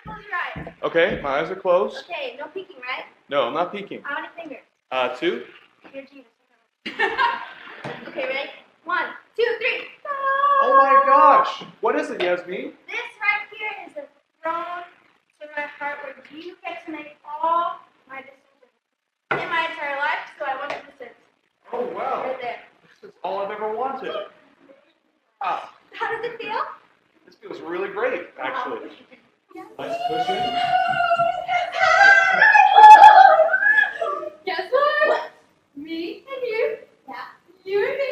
Close your eyes. Okay, my eyes are closed. Okay, no peeking, right? No, I'm not peeking. How many fingers? 2. You're a genius. Okay, ready? 1, 2, 3. Oh my gosh! What is it, Yasmin? This right here is the throne to my heart where you get to make all my decisions in my entire life, so I want you to sit Oh wow! right there. This is all I've ever wanted. Ah, How does it feel? this feels really great, actually. Nice cushion. Guess what? Me and you. Yeah. You and me.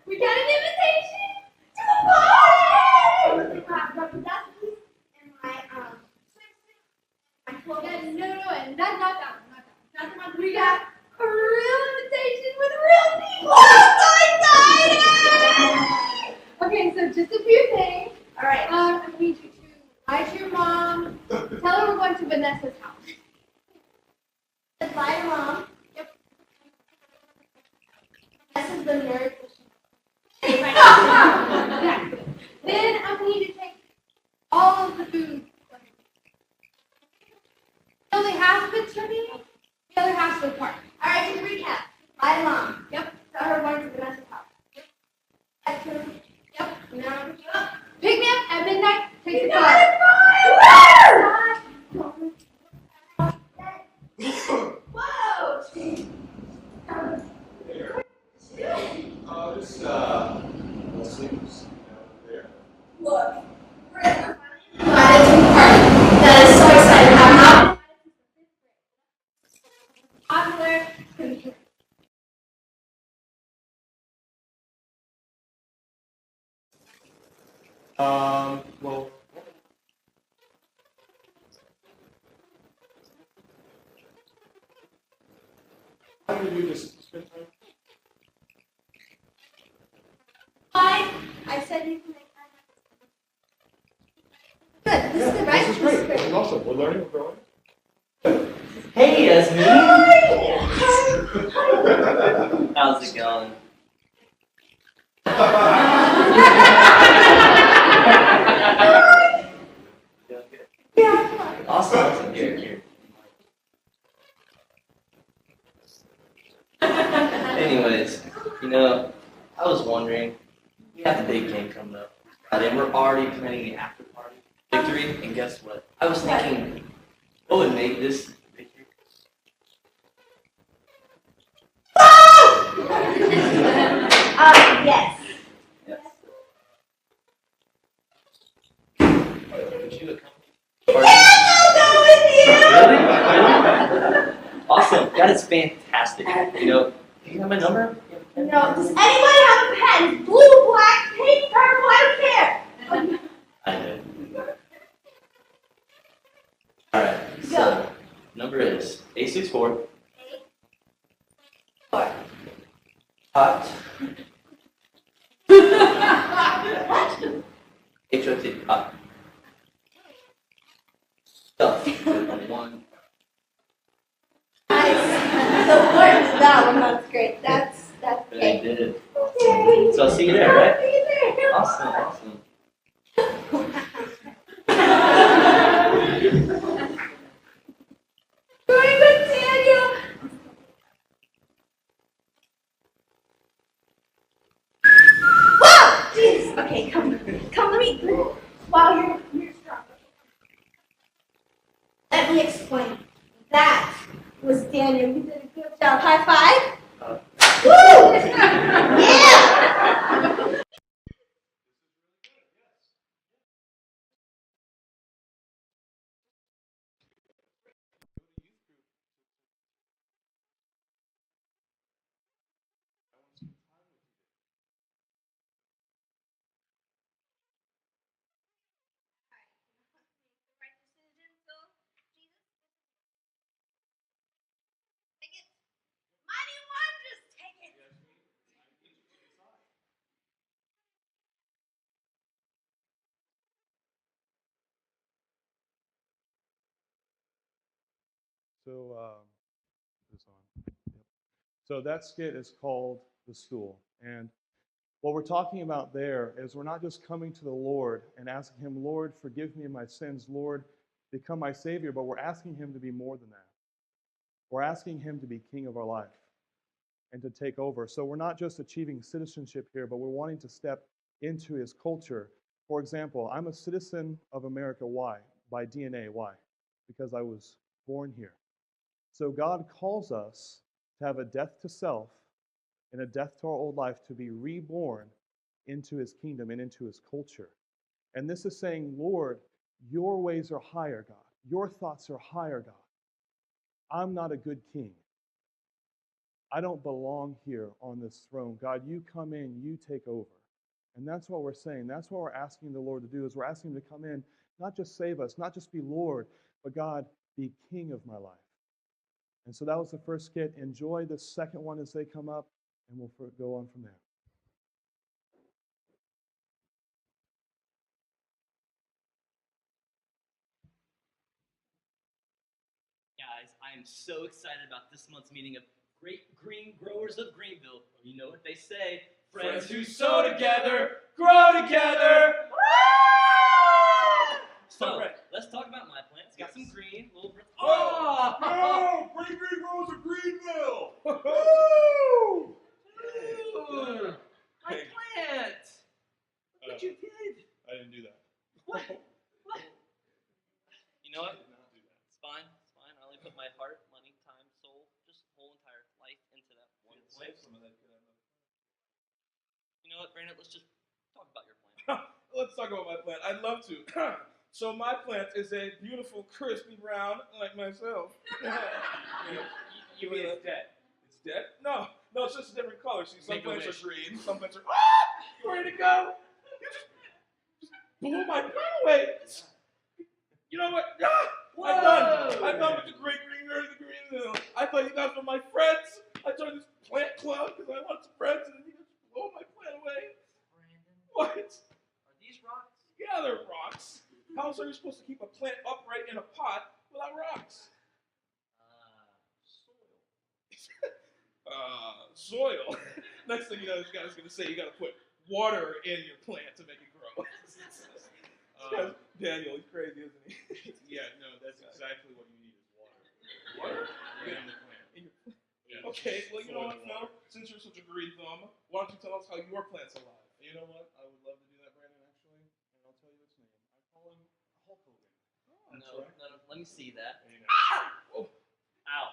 We got an invitation to a party. Rubber duckies and my swimsuit. My clothes. No, not that one. Not the one. We got a real invitation with real people. I'm so excited. Okay, so just a few things. All right. I need you to lie to your mom. Tell her we're going to Vanessa's house. Lie to mom. Yep. This is the nerd. Exactly. Then I need you to take all of the food. Only half of it's for me, the other half's for the party. All right, just recap. Lie to mom. Yep. Tell her we're going to Vanessa's house. Yep. Yep. Now pick you up. Pick me up at midnight. Take the car. Whoa! Let's see who's there. Look. We're invited to a party that is so exciting. I'm popular. Well, how did you just spend time? Why? I said you can make Good. This is the right. This is great. This is awesome. We're learning, we're growing. Hey, Yasmin. How's it going? Awesome. Here. Anyways, I was wondering, we have the big game coming up, and we're already planning the after party victory. And guess what? I was thinking, what would make this victory? Yes. Yes. Would you accompany? Really? Awesome. That is fantastic. Do you have my number? No. Does anybody have a pen? Blue, black, pink, purple, I don't care. I do. Alright, so number is 864. What? Hot. H-O-T. Hot. Stuff. One. Nice. So important is that one. That's great. That's I okay. did it. Okay. So I'll see you there, right? See you there. Awesome. Going with Daniel. Whoa! Jesus. Okay, come. Let me. Wow, you're strong. Let me explain. That was Daniel. You did a good job. High five. Woo! Yeah! Mighty wondrous, take it. So, this on. Yep. So that skit is called The Stool. And what we're talking about there is we're not just coming to the Lord and asking Him, Lord, forgive me of my sins. Lord, become my Savior, but we're asking him to be more than that. We're asking him to be king of our life and to take over. So we're not just achieving citizenship here, but we're wanting to step into his culture. For example, I'm a citizen of America. Why? By DNA. Why? Because I was born here. So God calls us to have a death to self and a death to our old life, to be reborn into his kingdom and into his culture. And this is saying, Lord, your ways are higher, God. Your thoughts are higher, God. I'm not a good king. I don't belong here on this throne. God, you come in, you take over. And that's what we're saying. That's what we're asking the Lord to do, is we're asking him to come in, not just save us, not just be Lord, but God, be king of my life. And so that was the first skit. Enjoy the second one as they come up, and we'll go on from there. Guys, I am so excited about this month's meeting of Great Green Growers of Greenville. You know what they say, friends who sow together, grow together. So, let's talk about my plants. Got some green, little... Oh! No! Great Green Growers of Greenville! Woo! My plant! Look what you did! I didn't do that. What? What? You know what? I did not do that. It's fine. It's fine. I only put my heart, money, time, soul, just whole entire life into that one plant. You know what, Brandon? Let's just talk about your plant. Let's talk about my plant. I'd love to. So my plant is a beautiful, crispy brown, like myself. You mean it's dead? It's dead? No, it's just a different color. See, some Make a plants wish. are green, some plants are... You ready to go? You just blew my plant away. You know what? I'm done with the Great Green Growers of Greenville. I thought you guys were my friends. I joined this plant club because I wanted some friends, and then you just blow my plant away. Brandon, What? are these rocks? Yeah, they're rocks. How else are you supposed to keep a plant upright in a pot without rocks? Soil. Soil. Next thing you know, this guy's going to say you got to put water in your plant to make it grow. Daniel, he's crazy, isn't he? Yeah, no, that's exactly what you need is water. Water? In the plant. In your plant. Yeah. Okay, well, you know what, Phil? Since you're such a green thumb, why don't you tell us how your plant's alive? You know what? I would love to do that, Brandon, actually. And I'll tell you its name. I call him Hulk Hogan. No, let me see that. There you go. Oh, Ow.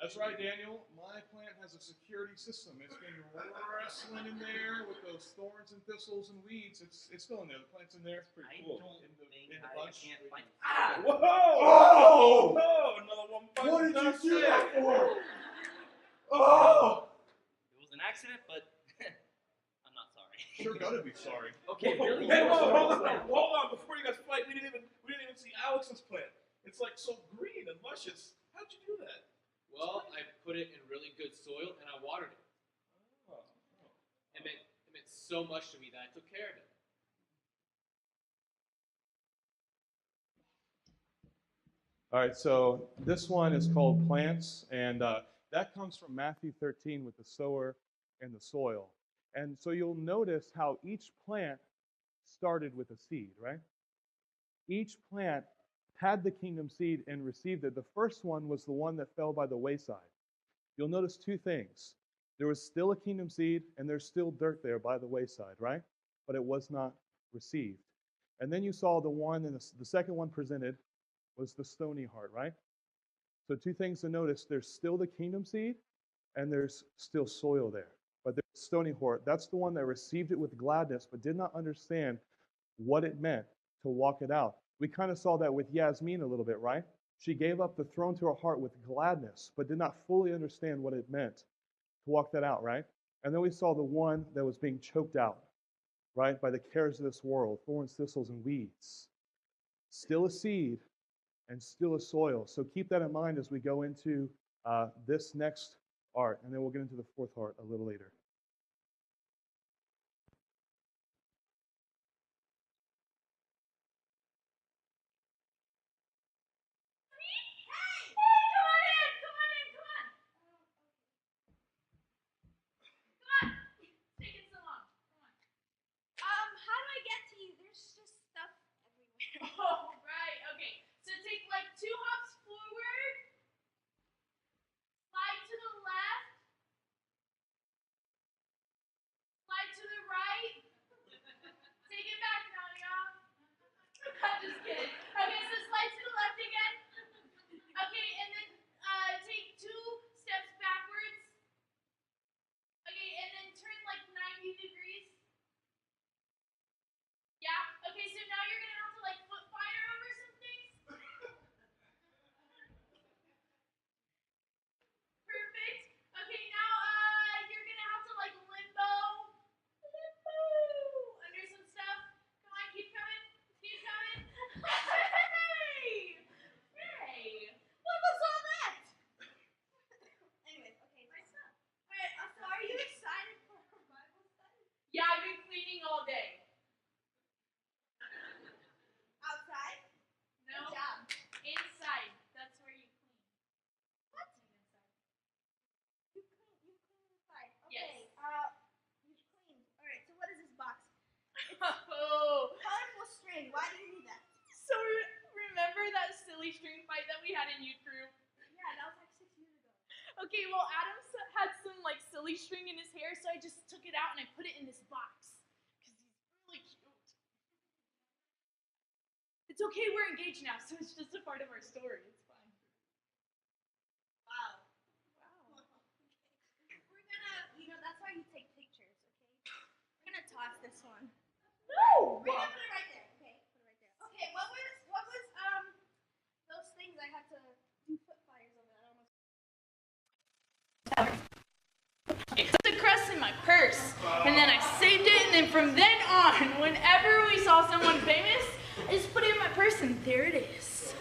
That's right, Daniel. My plant has a security system. It's been wrestling in there with those thorns and thistles and weeds. It's still in there. The plant's in there. It's pretty I cool. don't In the think I bunch. can't find... whoa! Oh! Oh, another one bites What did the you dust. do that for? Oh! It was an accident, but I'm not sorry. Sure gotta be sorry. Okay, really? Hey, hold on! Before you guys fight, we didn't even see Alex's plant. It's like so green and luscious. How'd you do that? Well, I put it in really good soil and I watered it. Oh. It meant so much to me that I took care of it. All right, so this one is called plants, and that comes from Matthew 13 with the sower and the soil. And so you'll notice how each plant started with a seed, right? Each plant had the kingdom seed and received it. The first one was the one that fell by the wayside. You'll notice two things. There was still a kingdom seed, and there's still dirt there by the wayside, right? But it was not received. And then you saw the one, and the second one presented was the stony heart, right? So two things to notice. There's still the kingdom seed, and there's still soil there. But there's stony heart. That's the one that received it with gladness, but did not understand what it meant to walk it out. We kind of saw that with Yasmin a little bit, right? She gave up the throne to her heart with gladness, but did not fully understand what it meant to walk that out, right? And then we saw the one that was being choked out, right, by the cares of this world, thorns, thistles, and weeds. Still a seed and still a soil. So keep that in mind as we go into this next art, and then we'll get into the fourth art a little later. Taking so long. Come on. How do I get to you? There's just stuff everywhere. Oh, right. Okay. So silly string fight that we had in youth group? Yeah, that was like 6 years ago. Okay, well, Adam had some like silly string in his hair, so I just took it out and I put it in this box because he's really cute. It's okay, we're engaged now, so it's just a part of our story. It's fine. Wow. Wow. We're gonna, that's why you take pictures, okay? We're gonna toss this one. No! We're gonna put it right there, okay? Put it right there. Okay, what was those things I had to do foot fires over that almost. It's the crust in my purse, and then I saved it, and then from then on, whenever we saw someone famous, I just put it in my purse, and there it is.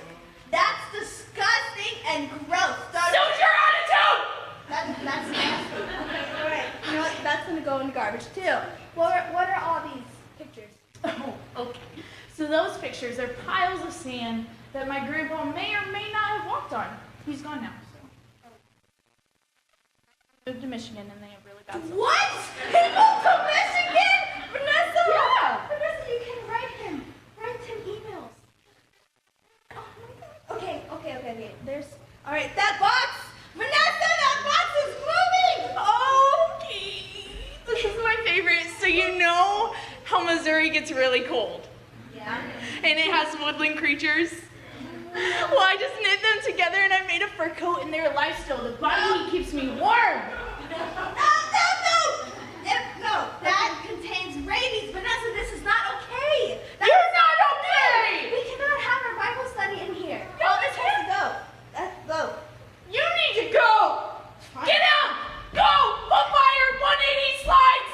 That's disgusting and gross. So's your attitude! That's nasty. Okay, alright. You know what? That's gonna go in the garbage too. What are all these pictures? Oh, okay. So those pictures are piles of sand that my grandpa may or may not have walked on. He's gone now, so. Moved to Michigan, and they have really got some. What? He moved to Michigan? Vanessa! Yeah. Vanessa, you can write him. Write him emails. Oh my God. Okay. Alright, that box! Vanessa, that box is moving! Okay. This is my favorite. So you know how Missouri gets really cold, Yeah. and it has woodland creatures? Well, I just knit them together, and I made a fur coat, and they're life still. The body heat keeps me warm. No, that contains rabies. Vanessa, this is not okay. You're not okay! We cannot have our Bible study in here. All this has to go. Let's go. You need to go! Get out! Go! Foot fire! 180 slides!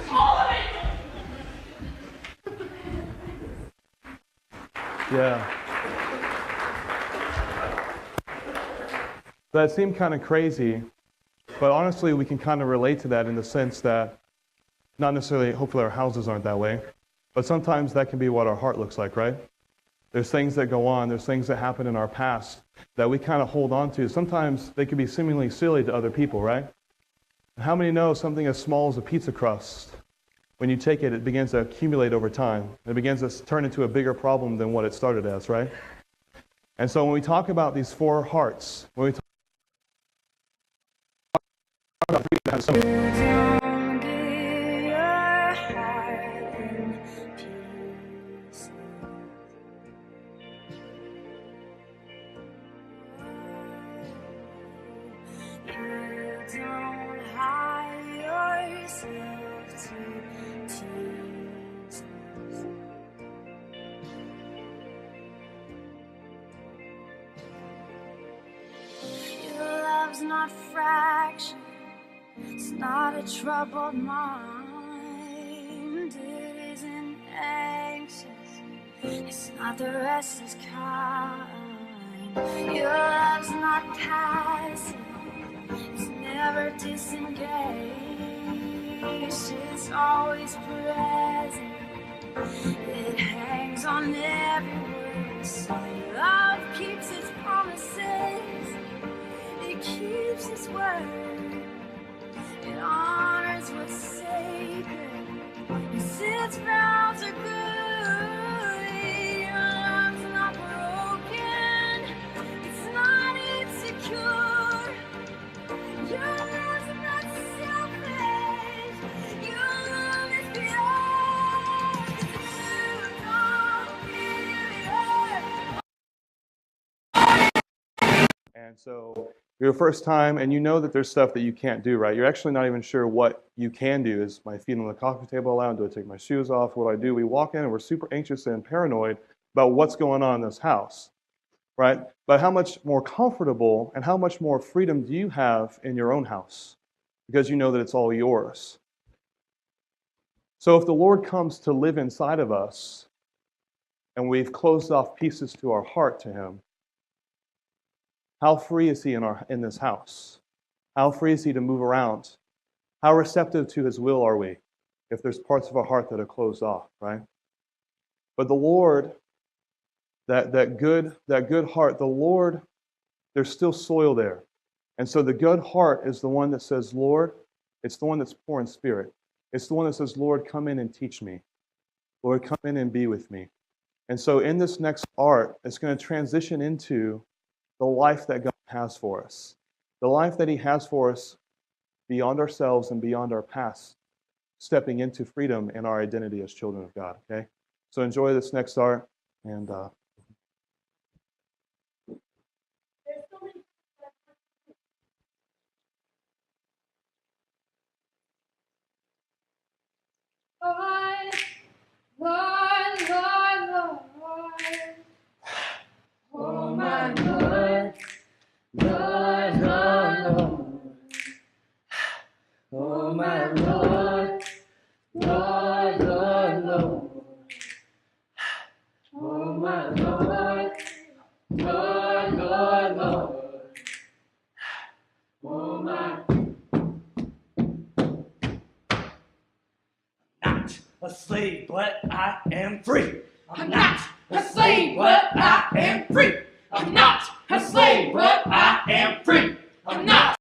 All of it! Yeah. That seemed kind of crazy, but honestly, we can kind of relate to that in the sense that, not necessarily, hopefully our houses aren't that way, but sometimes that can be what our heart looks like, right? There's things that go on, there's things that happen in our past that we kind of hold on to. Sometimes they can be seemingly silly to other people, right? How many know something as small as a pizza crust, when you take it, it begins to accumulate over time. It begins to turn into a bigger problem than what it started as, right? And so when we talk about these four hearts, when we talk about freedom to have some Don't give your heart in pieces. You don't hide yourself to tease. Your love's not fractured. It's not a troubled mind, it isn't anxious, it's not the restless kind. Your love's not passive, it's never disengaged, it's always present, it hangs on every word. So love keeps its promises, it keeps its word. It honors what's sacred. It sits vows are good. Your love's not broken. It's not insecure. Your love's not selfish. Your love is pure. You don't give your And so your first time, and you know that there's stuff that you can't do, right? You're actually not even sure what you can do. Is my feet on the coffee table allowed? Do I take my shoes off? What do I do? We walk in and we're super anxious and paranoid about what's going on in this house, right? But how much more comfortable and how much more freedom do you have in your own house? Because you know that it's all yours. So if the Lord comes to live inside of us and we've closed off pieces to our heart to Him, how free is He in this house? How free is He to move around? How receptive to His will are we if there's parts of our heart that are closed off, right? But the Lord, that good heart, the Lord, there's still soil there. And so the good heart is the one that says, Lord, it's the one that's poor in spirit. It's the one that says, Lord, come in and teach me. Lord, come in and be with me. And so in this next art, it's going to transition into the life that God has for us. The life that He has for us beyond ourselves and beyond our past, stepping into freedom and our identity as children of God, okay? So enjoy this next art, and Lord, Lord, Lord, Lord. Oh, my Lord, Lord, Lord, Lord. Oh, my Lord, Lord, Lord, Lord. Oh, my Lord, Lord, Lord, Lord. Oh, my. Not a slave, but I am free. I'm not a slave, but I am free. I'm not a slave, but I am free. I'm not